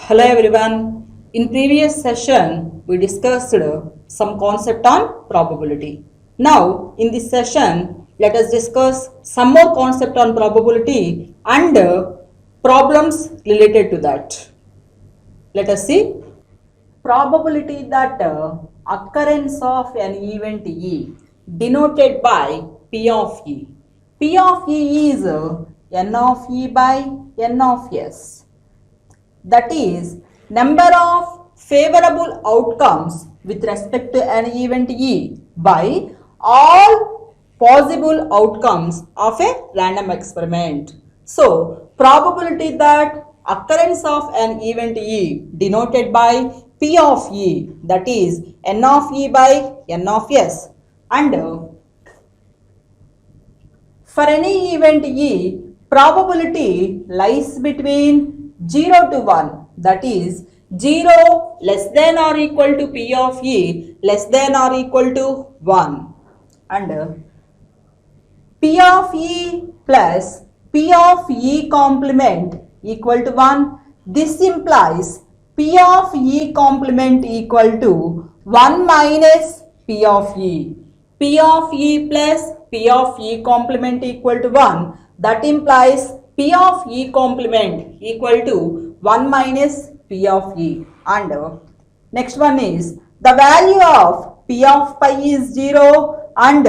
Hello everyone. In previous session, we discussed some concept on probability. Now, in this session, let us discuss some more concept on probability and problems related to that. Let us see. Probability that occurrence of an event E denoted by P of E. P of E is N of E by N of S. That is number of favorable outcomes with respect to an event E by all possible outcomes of a random experiment. So, probability that occurrence of an event E denoted by P of E, that is N of E by N of S, and for any event E, probability lies between 0 to 1, that is 0 less than or equal to P of E less than or equal to 1, and P of E plus P of E complement equal to 1. This implies P of E complement equal to 1 minus P of E. P of E plus P of E complement equal to 1. That implies P of E complement equal to 1 minus P of E. And next one is the value of P of pi is 0 and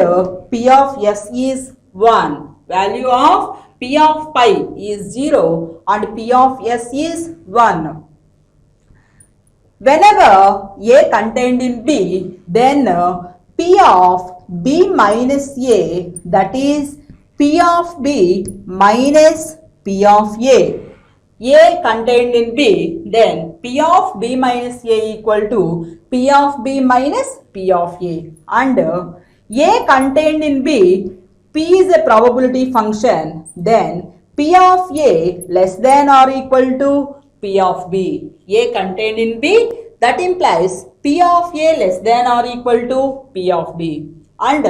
P of S is 1. Value of P of pi is 0 and P of S is 1. Whenever A contained in B, then P of B minus A, that is P of B minus P of A. A contained in B, then P of B minus A equal to P of B minus P of A. And A contained in B, P is a probability function, then P of A less than or equal to P of B. A contained in B, that implies P of A less than or equal to P of B. And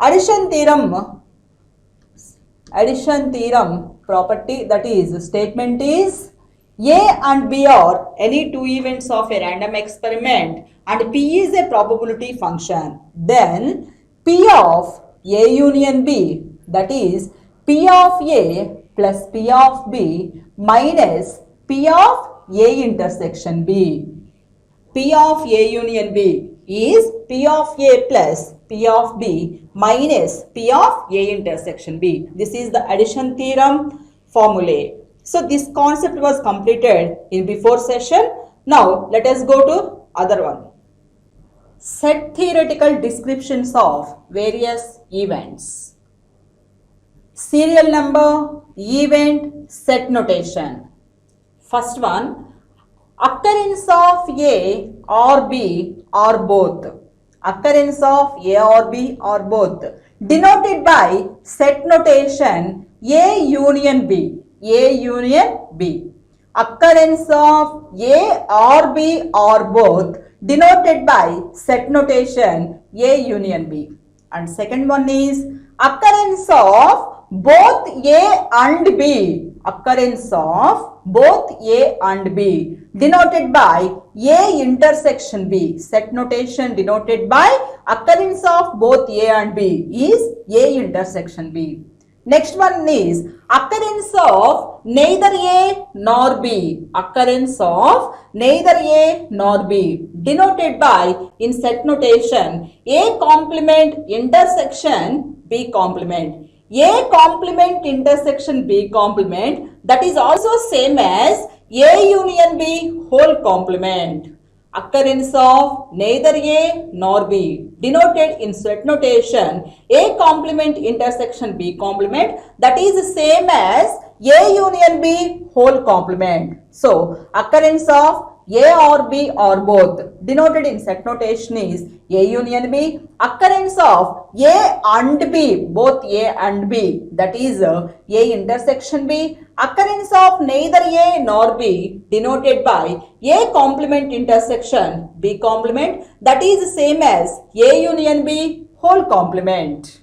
addition theorem property, that is statement is A and B are any two events of a random experiment and P is a probability function. Then P of A union B, that is P of A plus P of B minus P of A intersection B. P of A union B is P of A plus P of B minus P of A intersection B. This is the addition theorem formulae. So this concept was completed in before session. Now let us go to other one. Set theoretical descriptions of various events. Serial number, event, set notation. First one, occurrence of A or B or both. Occurrence of A or B or both. Denoted by set notation A union B. A union B. Occurrence of A or B or both denoted by set notation A union B. And second one is occurrence of both A and B. Occurrence of both A and B denoted by A intersection B. Set notation denoted by occurrence of both A and B is A intersection B. Next one is occurrence of neither A nor B. Occurrence of neither A nor B denoted by in set notation A complement intersection B complement. A complement intersection B complement, that is also same as A union B whole complement. Occurrence of neither A nor B denoted in set notation A complement intersection B complement, that is the same as A union B whole complement. So occurrence of A or B or both denoted in set notation is A union B. Occurrence of A and B, both A and B, that is A intersection B. Occurrence of neither A nor B denoted by A complement intersection B complement, that is the same as A union B whole complement.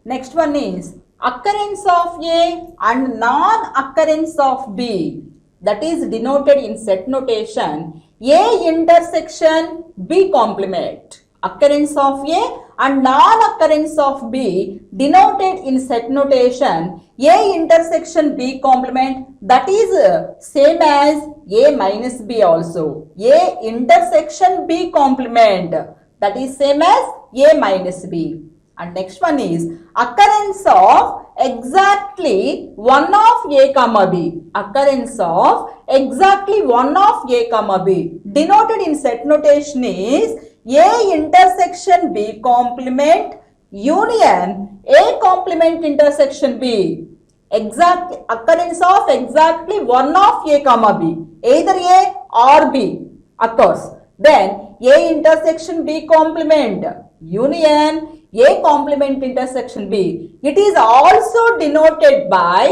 Next one is occurrence of A and non-occurrence of B that is denoted in set notation A intersection B complement. Occurrence of A and non-occurrence of B denoted in set notation A intersection B complement, that is same as A minus B also. A intersection B complement, that is same as A minus B. And next one is occurrence of exactly one of A comma B. Occurrence of exactly one of A comma B denoted in set notation is A intersection B complement union A complement intersection B. Exact occurrence of exactly one of A comma B, either A or B occurs. Then A intersection B complement union A complement intersection B. It is also denoted by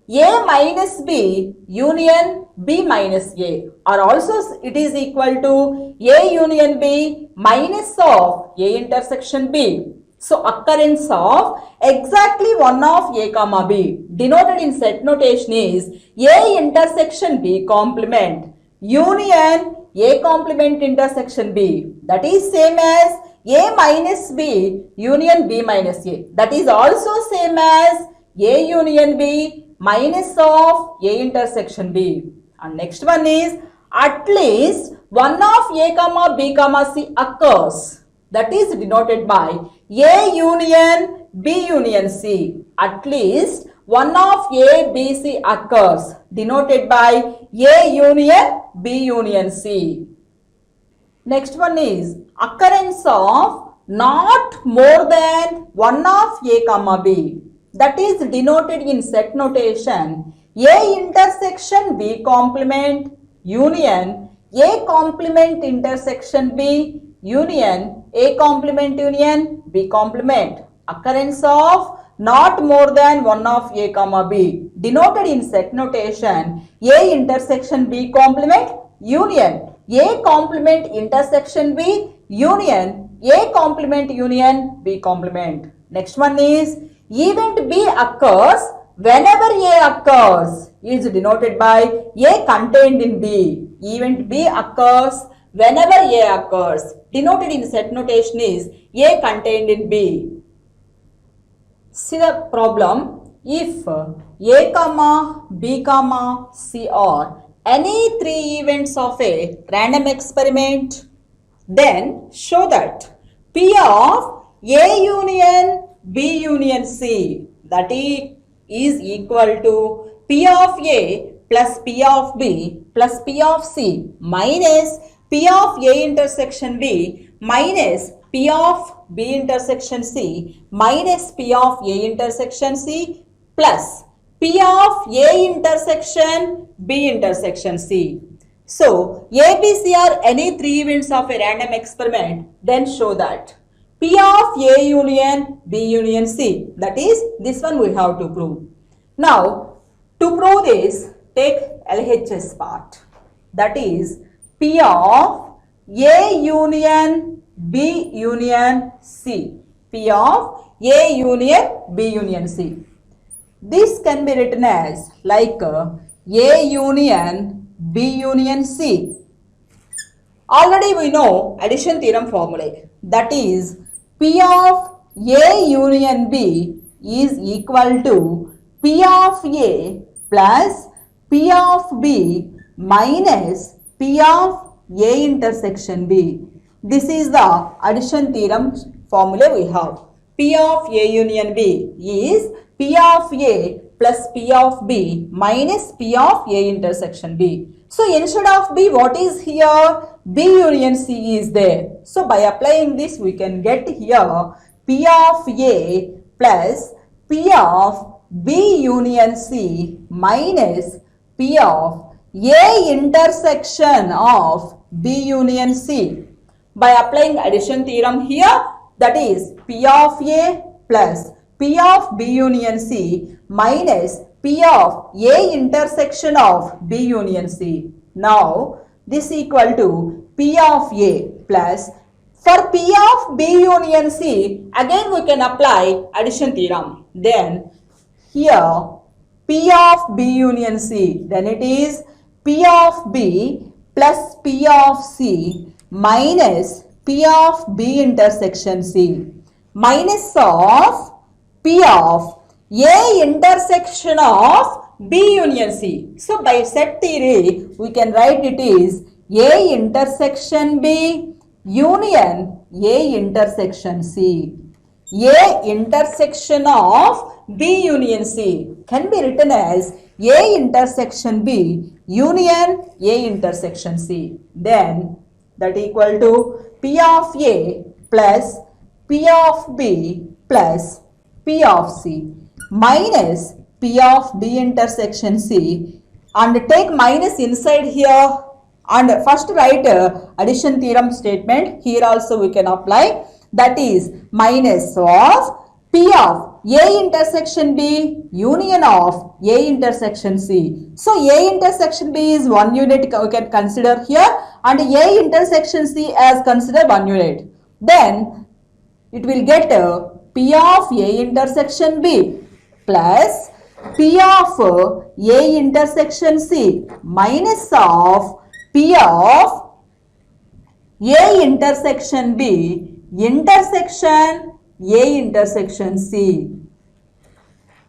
A minus B union B minus A, or also it is equal to A union B minus of A intersection B. So occurrence of exactly one of A comma B denoted in set notation is A intersection B complement union A complement intersection B, that is same as A minus B union B minus A, that is also same as A union B minus of A intersection B. And next one is at least one of A comma B comma C occurs, that is denoted by A union B union C. At least one of A B C occurs, denoted by A union B union C. Next one is occurrence of not more than one of A comma B, that is denoted in set notation A intersection B complement union A complement intersection B union A complement union B complement. Occurrence of not more than one of A comma B denoted in set notation A intersection B complement union A complement intersection B union A complement union B complement. Next one is event B occurs whenever A occurs is denoted by A contained in B. Event B occurs whenever A occurs, denoted in set notation is A contained in B. See the problem. If A comma B comma C are any three events of a random experiment, then show that P of A union B union C, that is equal to P of A plus P of B plus P of C minus P of A intersection B minus P of B intersection C minus P of A intersection C plus P of A intersection B intersection C. So, A, B, C are any three events of a random experiment, then show that P of A union B union C, that is this one we have to prove. Now, to prove this, take LHS part, that is P of A union B union C. P of A union B union C. This can be written as like A union B union C. Already we know addition theorem formulae, that is P of A union B is equal to P of A plus P of B minus P of A intersection B. This is the addition theorem formula we have. P of A union B is P of A plus P of B minus P of A intersection B. So instead of B, what is here? B union C is there. So by applying this, we can get here P of A plus P of B union C minus P of A intersection of B union C. By applying addition theorem here, that is P of A plus P of B union C minus P of A intersection of B union C. Now, this equal to P of A plus, for P of B union C, again we can apply addition theorem. Then, here P of B union C, then it is P of B plus P of C minus P of B intersection C minus of P of A intersection of B union C. So by set theory, we can write it is A intersection B union A intersection C. A intersection of B union C can be written as A intersection B union A intersection C. Then that equal to P of A plus P of B plus P of C minus P of B intersection C, and take minus inside here, and first write addition theorem statement. Here also we can apply, that is minus of P of A intersection B union of A intersection C. So A intersection B is 1 unit we can consider here, and A intersection C as consider 1 unit. Then it will get P of A intersection B plus P of A intersection C minus of P of A intersection B intersection A intersection C.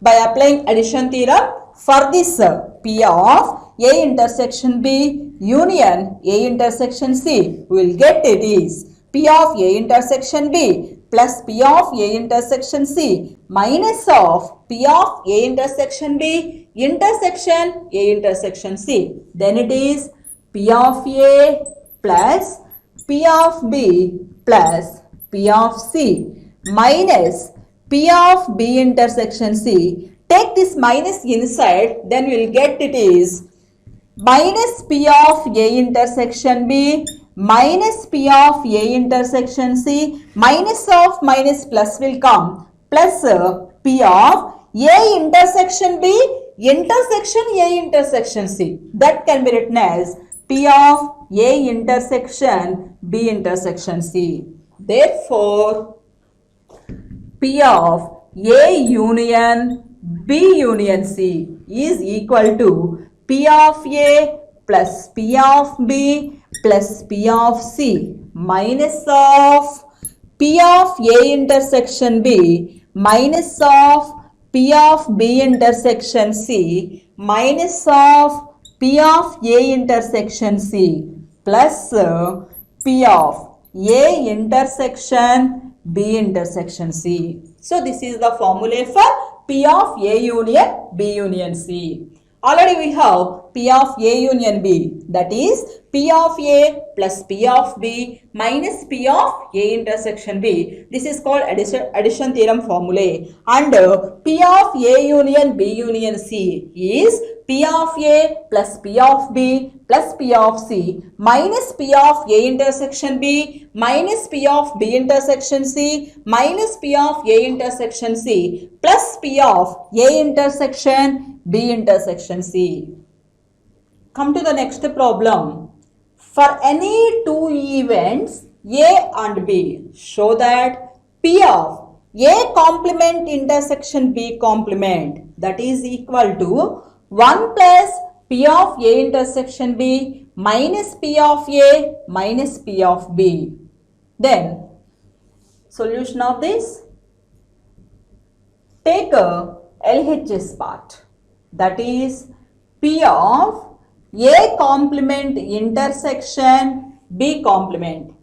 By applying addition theorem for this P of A intersection B union A intersection C, we will get it is P of A intersection B plus P of A intersection C minus of P of A intersection B intersection A intersection C. Then it is P of A plus P of B plus P of C minus P of B intersection C. Take this minus inside, then we will get it is minus P of A intersection B minus P of A intersection C, minus of minus plus will come, plus P of A intersection B intersection A intersection C. That can be written as P of A intersection B intersection C. Therefore, P of A union B union C is equal to P of A plus P of B plus P of C minus of P of A intersection B minus of P of B intersection C minus of P of A intersection C plus P of A intersection B intersection C. So this is the formula for P of A union B union C. Already we have P of A union B, that is P of A plus P of B minus P of A intersection B. This is called addition theorem formula. And P of A union B union C is P of A plus P of B plus P of C minus P of A intersection B minus P of B intersection C minus P of A intersection C plus P of A intersection B intersection C. Come to the next problem. For any two events A and B, show that P of A complement intersection B complement, that is equal to 1 plus P of A intersection B minus P of A minus P of B. Then solution of this, take a LHS part, that is P of A complement intersection B complement.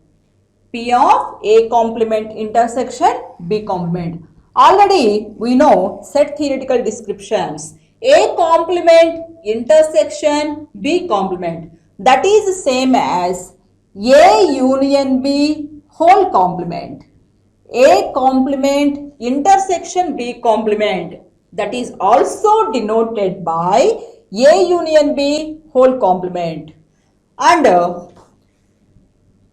P of A complement intersection B complement. Already we know set theoretical descriptions. A complement intersection B complement, that is same as A union B whole complement. A complement intersection B complement, that is also denoted by A union B whole complement. And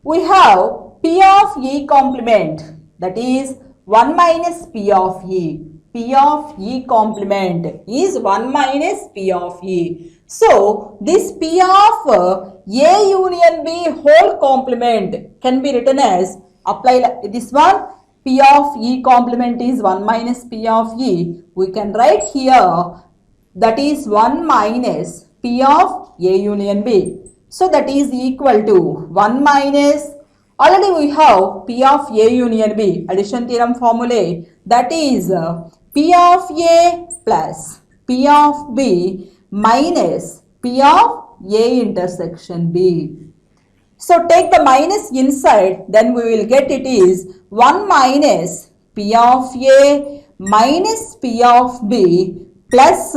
we have P of E complement, that is 1 minus P of E. P of E complement is 1 minus P of E. So this P of A union B whole complement can be written as, apply this one, P of E complement is 1 minus P of E. We can write here, that is 1 minus P of A union B. So that is equal to 1 minus, already we have P of A union B, addition theorem formula, that is P of A plus P of B minus P of A intersection B. So take the minus inside, then we will get it is 1 minus P of A minus P of B plus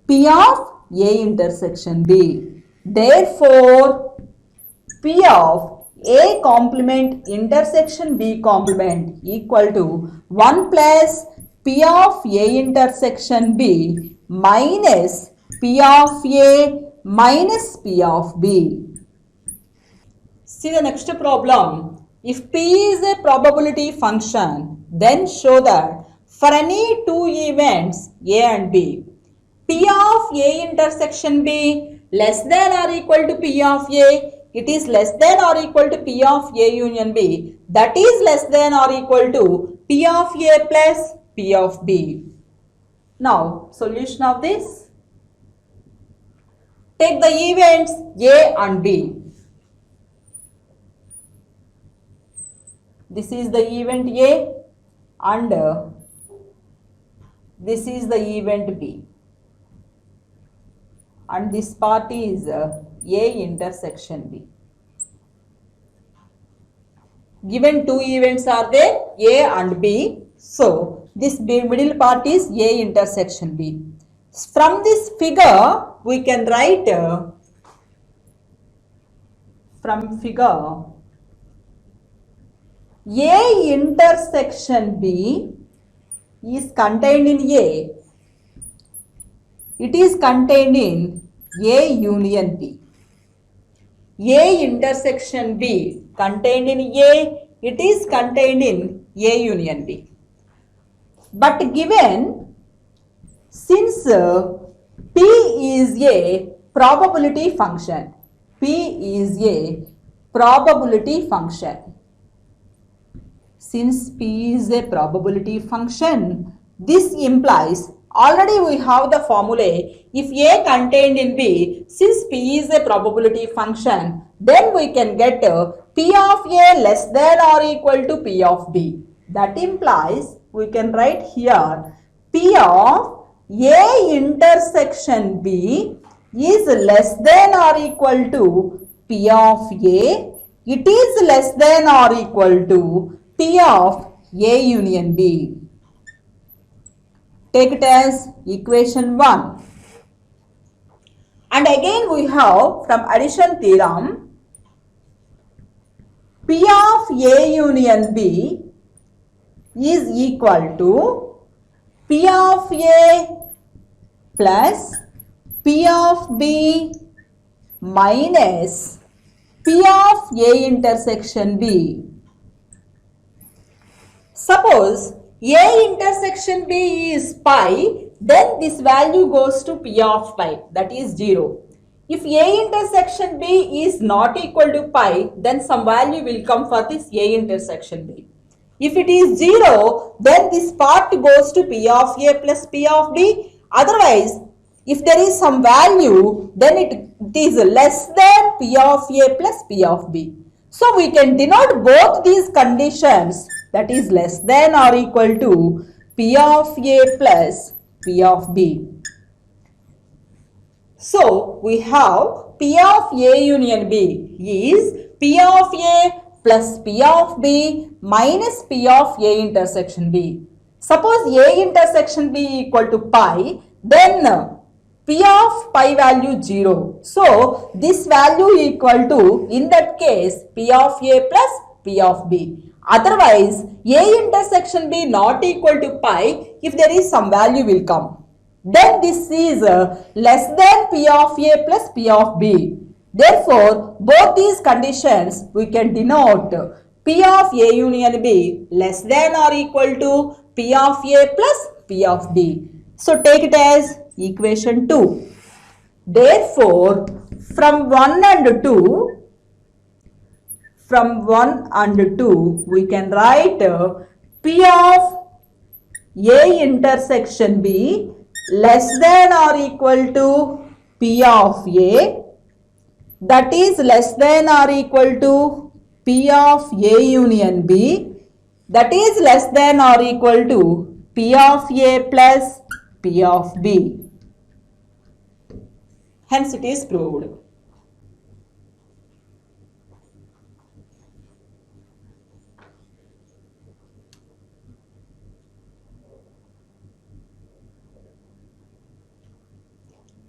P of A intersection B. Therefore, P of A complement intersection B complement equal to 1 plus P of A intersection B minus P of A minus P of B. See the next problem. If P is a probability function, then show that for any two events A and B, P of A intersection B less than or equal to P of A, it is less than or equal to P of A union B, that is less than or equal to P of A plus P of B. Now, solution of this. Take the events A and B. This is the event A and this is the event B. And this part is A intersection B. Given two events are there, A and B. So, this middle part is A intersection B. From this figure, we can write from figure A intersection B is contained in A. It is contained in A union B. A intersection B contained in A, it is contained in A union B. But given, since P is a probability function, P is a probability function. Since P is a probability function, this implies, already we have the formula, if A contained in B, since P is a probability function, then we can get P of A less than or equal to P of B. That implies, we can write here, P of A intersection B is less than or equal to P of A. It is less than or equal to P of A union B. Take it as equation 1. And again we have from addition theorem, P of A union B is equal to P of A plus P of B minus P of A intersection B. Suppose A intersection B is pi, then this value goes to P of pi, that is 0. If A intersection B is not equal to pi, then some value will come for this A intersection B. If it is 0, then this part goes to P of A plus P of B. Otherwise, if there is some value, then it is less than P of A plus P of B. So, we can denote both these conditions, that is less than or equal to P of A plus P of B. So, we have P of A union B is P of A plus P of B minus P of A intersection B. Suppose A intersection B equal to pi, then P of pi value 0. So, this value equal to, in that case, P of A plus P of B. Otherwise, A intersection B not equal to pi, if there is some value will come. Then this is less than P of A plus P of B. Therefore, both these conditions we can denote P of A union B less than or equal to P of A plus P of B. So, take it as equation 2. Therefore, from 1 and 2, we can write P of A intersection B less than or equal to P of A that is less than or equal to P of A union B that is less than or equal to P of A plus P of B. Hence it is proved.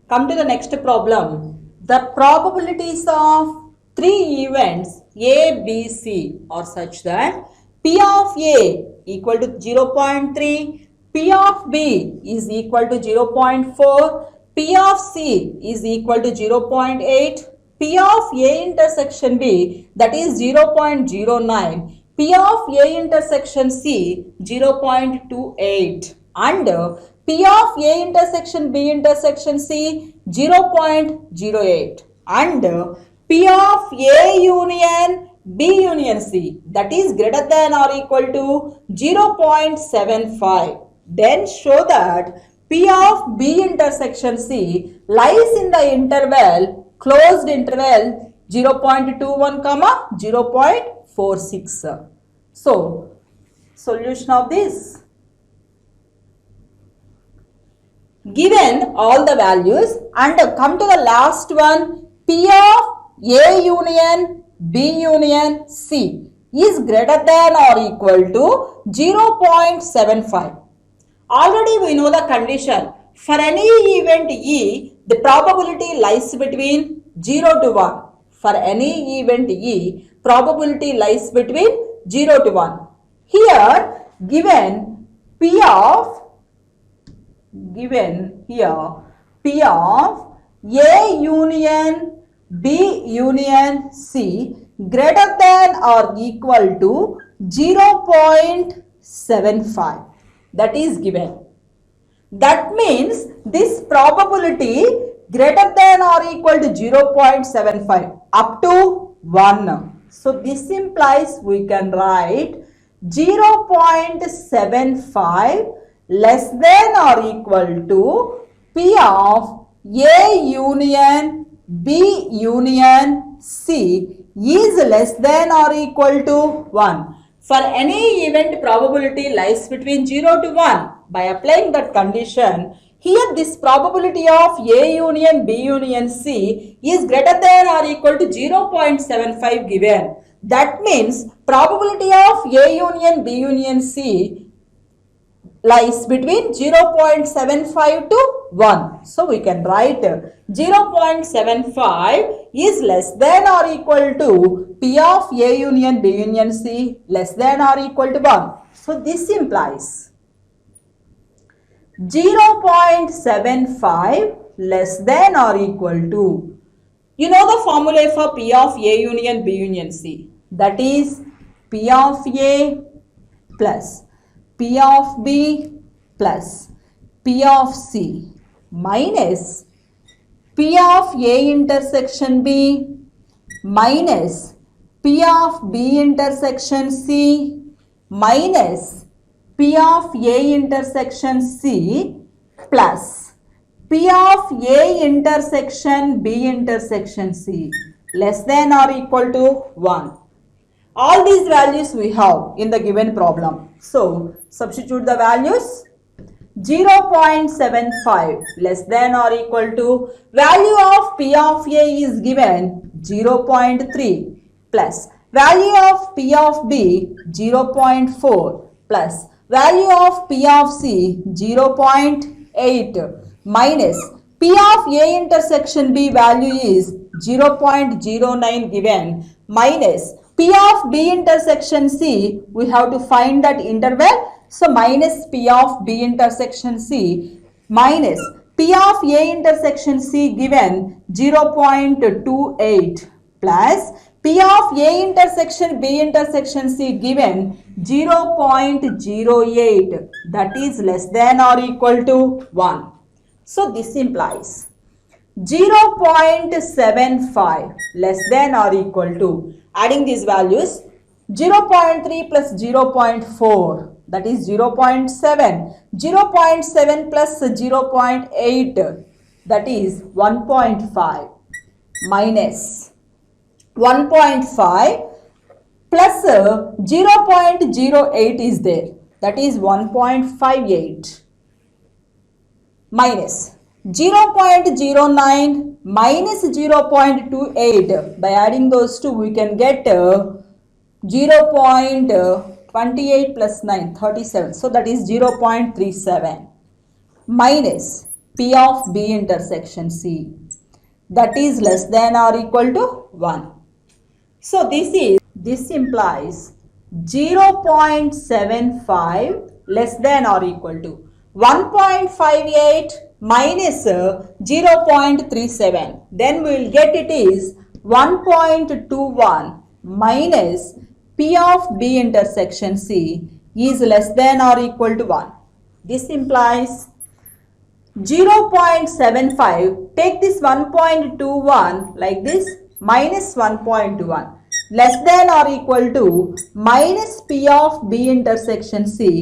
Come to the next problem. The probabilities of three events A, B, C are such that P of A equal to 0.3, P of B is equal to 0.4, P of C is equal to 0.8, P of A intersection B that is 0.09, P of A intersection C 0.28 and P of A intersection B intersection C 0.08 and P of A union B union C that is greater than or equal to 0.75. Then show that P of B intersection C lies in the interval, closed interval 0.21, 0.46. So, solution of this. Given all the values and come to the last one, P of A union B union C is greater than or equal to 0.75. Already we know the condition. For any event E, the probability lies between 0 to 1. For any event E, probability lies between 0 to 1. Here, given P of A union B union C greater than or equal to 0.75. That is given. That means this probability greater than or equal to 0.75 up to 1. So this implies we can write 0.75 less than or equal to P of A union B union C is less than or equal to 1. For any event, probability lies between 0 to 1. By applying that condition, here this probability of A union B union C is greater than or equal to 0.75 given. That means probability of A union B union C lies between 0.75 to 1. So we can write 0.75 is less than or equal to P of A union B union C less than or equal to 1. So this implies 0.75 less than or equal to, you know the formula for P of A union B union C, that is P of A plus P of B plus P of C minus P of A intersection B minus P of B intersection C minus P of A intersection C plus P of A intersection B intersection C less than or equal to 1. All these values we have in the given problem. So, substitute the values. 0.75 less than or equal to value of P of A is given 0.3 plus value of P of B 0.4 plus value of P of C 0.8 minus P of A intersection B value is 0.09 given minus P of B intersection C, we have to find that interval. So minus P of B intersection C minus P of A intersection C given 0.28 plus P of A intersection B intersection C given 0.08, that is less than or equal to 1. So this implies 0.75 less than or equal to, adding these values, 0.3 plus 0.4 that is 0.7, 0.7 plus 0.8 that is 1.5 minus 1.5 plus 0.08 is there, that is 1.58 minus 0.09 minus 0.28. By adding those two, we can get 0.28 plus 9, 37. So that is 0.37 minus P of B intersection C, that is less than or equal to 1. So this implies 0.75 less than or equal to 1.58 minus 0.37. Then we will get it is 1.21 minus P of B intersection C is less than or equal to 1. This implies 0.75, take this 1.21 like this, minus 1.21 less than or equal to minus P of B intersection C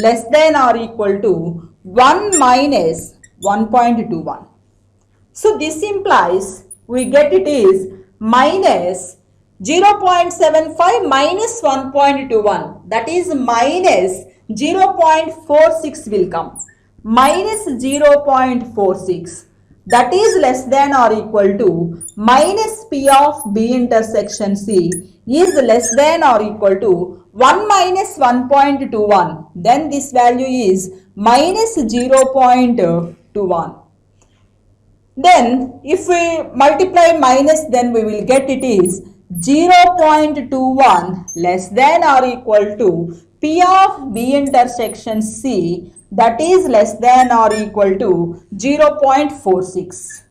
less than or equal to 1 minus 1.21. So this implies we get it is minus 0.75 minus 1.21, that is minus 0.46 will come, minus 0.46, that is less than or equal to minus P of B intersection C is less than or equal to 1 minus 1.21. Then this value is minus 0.21. Then if we multiply minus, then we will get it is 0.21 less than or equal to P of B intersection C, that is less than or equal to 0.46.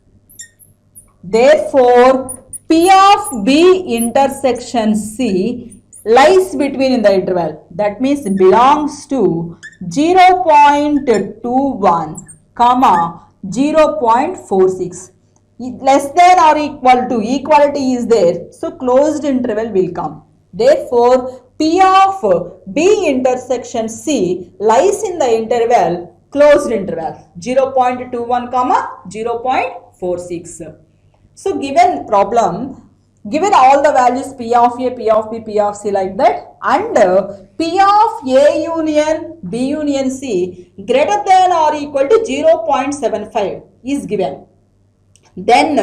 Therefore, P of B intersection C lies between in the interval, that means belongs to 0.21 comma 0.46. Less than or equal to, equality is there, so closed interval will come. Therefore, P of B intersection C lies in the interval, closed interval, 0.21 comma 0.46. So given problem, given all the values P of A, P of B, P of C like that, and P of A union B union C greater than or equal to 0.75 is given. Then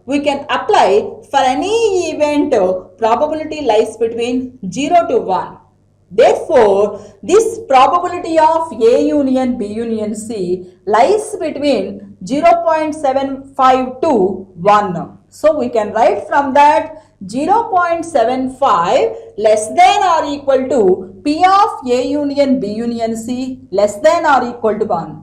we can apply for any event probability lies between 0 to 1. Therefore, this probability of A union B union C lies between 0.75 to 1. So we can write from that 0.75 less than or equal to P of A union B union C less than or equal to 1.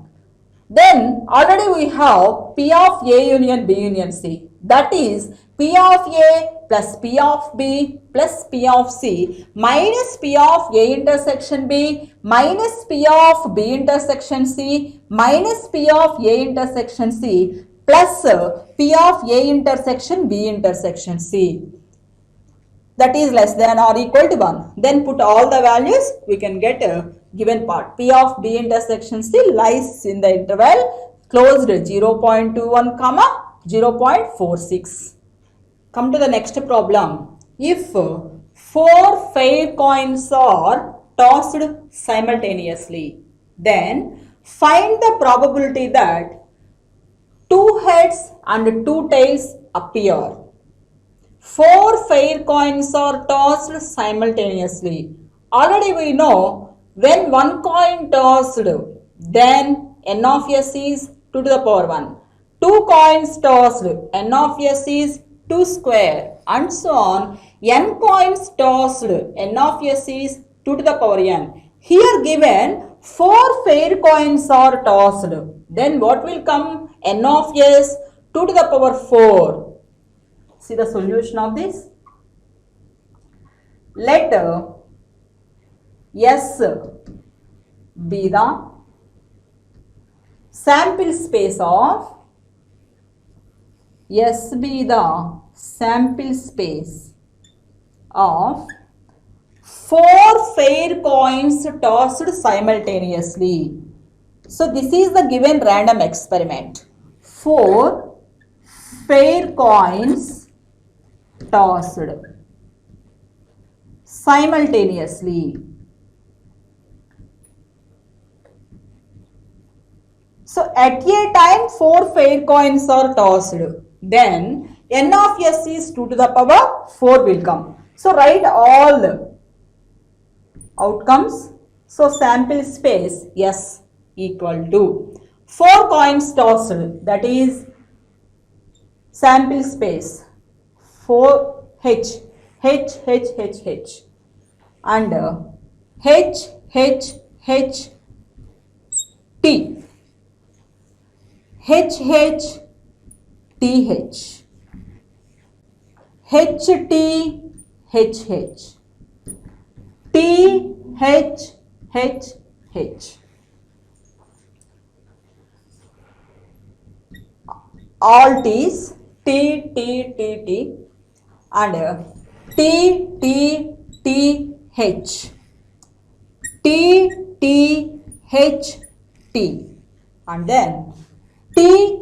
Then already we have P of A union B union C, that is P of A plus P of B plus P of C minus P of A intersection B minus P of B intersection C minus P of A intersection C plus P of A intersection B intersection C, that is less than or equal to 1. Then put all the values, we can get a given part. P of B intersection C lies in the interval closed 0.21 comma 0.46. Come to the next problem. If 4 fair coins are tossed simultaneously, then find the probability that 2 heads and 2 tails appear. 4 fair coins are tossed simultaneously. Already we know when one coin tossed, then n of s is 2 to the power 1. 2 coins tossed, n of s is 2 square, and so on. N coins tossed, n of s is 2 to the power n. Here given 4 fair coins are tossed, then what will come? N of s 2 to the power 4. See the solution of this. Let S be the sample space of S be the sample space of 4 fair coins tossed simultaneously. So this is the given random experiment. 4 fair coins tossed simultaneously. So at a time 4 fair coins are tossed. Then n of s is 2 to the power 4 will come. So write all outcomes. So sample space S equal to 4 coins tossed, that is sample space 4 H and H T all T's T and T and then T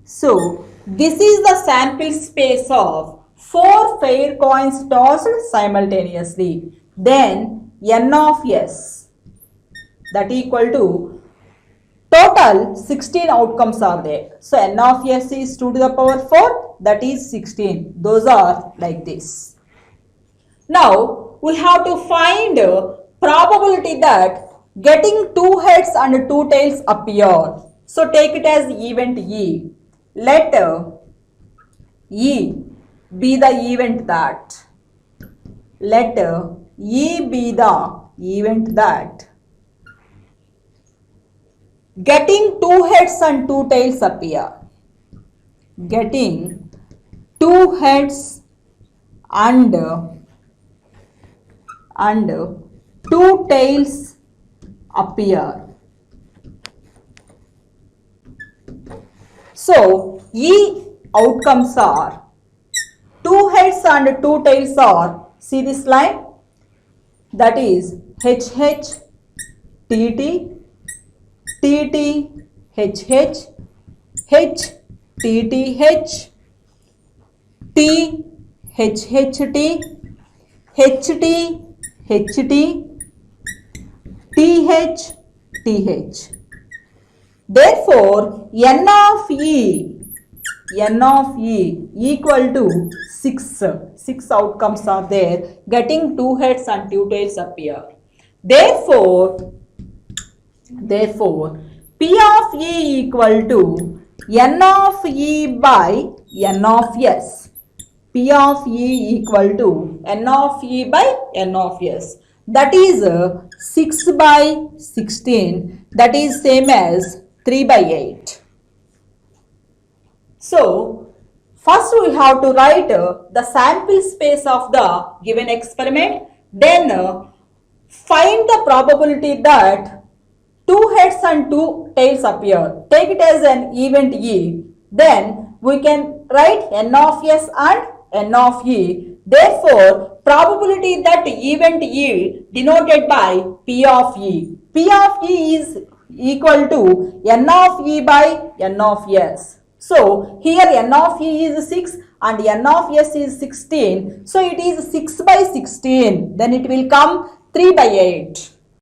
So this is the sample space of 4 fair coins tossed simultaneously. Then n of s, that equal to total 16 outcomes are there. So n of s is 2 to the power 4, that is 16. Those are like this. Now we have to find probability that getting 2 heads and 2 tails appear. So take it as event E. Let E be the event that. Let E be the event that getting 2 heads and 2 tails appear. Getting 2 heads and 2 tails appear. So E outcomes are 2 heads and 2 tails are, see this line, that is H T T H T T H T T H. Therefore, n of E equal to 6. 6 outcomes are there. Getting 2 heads and 2 tails appear. Therefore, P of E equal to n of E by n of S. P of E equal to n of E by n of S. That is 6 by 16. That is same as 3 by 8. So, first we have to write the sample space of the given experiment. Then find the probability that 2 heads and 2 tails appear. Take it as an event E. Then we can write n of S and n of E. Therefore, probability that event E denoted by P of E. P of E is equal to n of E by n of S. So, here n of E is 6 and n of S is 16. So, it is 6 by 16. Then it will come 3 by 8.